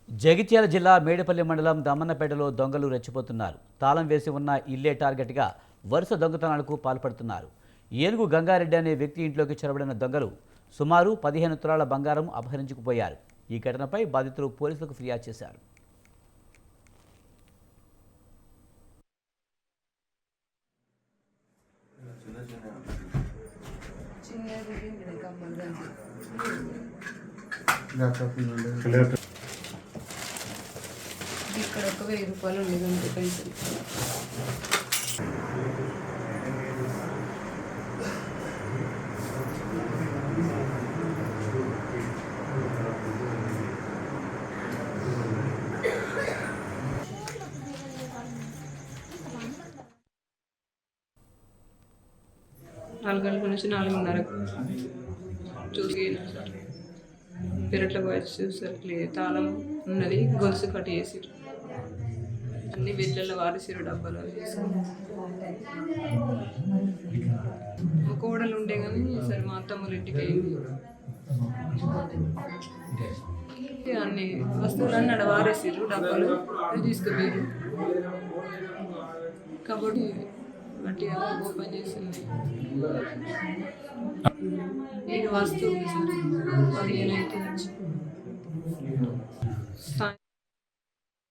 జగిత్యాల జిల్లా మేడపల్లి మండలం దమ్మన్నపేటలో దొంగలు రెచ్చిపోతున్నారు. తాళం వేసి ఉన్న ఇల్లే టార్గెట్గా వరుస దొంగతనాలకు పాల్పడుతున్నారు. ఏనుగు గంగారెడ్డి అనే వ్యక్తి ఇంట్లోకి చొరబడిన దొంగలు సుమారు 15 తులాల బంగారం అపహరించుకుపోయారు. ఈ ఘటనపై బాధితులు పోలీసులకు ఫిర్యాదు చేశారు. ఇక్కడ ఒక 1000 రూపాయలు ఉండేది అంతే పైసలు. నాలుగు గంటల నుంచి 4:30 చూసి పెరట్లో పోయి చూసరికి తాళం ఉన్నది, గొలుసు కట్టి వేసిరు, అన్ని బిళ్ళల్లో వారిసిరు, డబ్బాలో వేసుకుని. మా కోడలు ఉండే కానీ సరే మా అత్తమ్మల ఇంటికి అయింది. అన్ని వస్తువులన్నీ అక్కడ వారేసిరు, డబ్బాలు అది తీసుకుపోయారు. కాబట్టి బట్టి ఓపెన్ చేసింది. ఇది వస్తువు 15 అయితే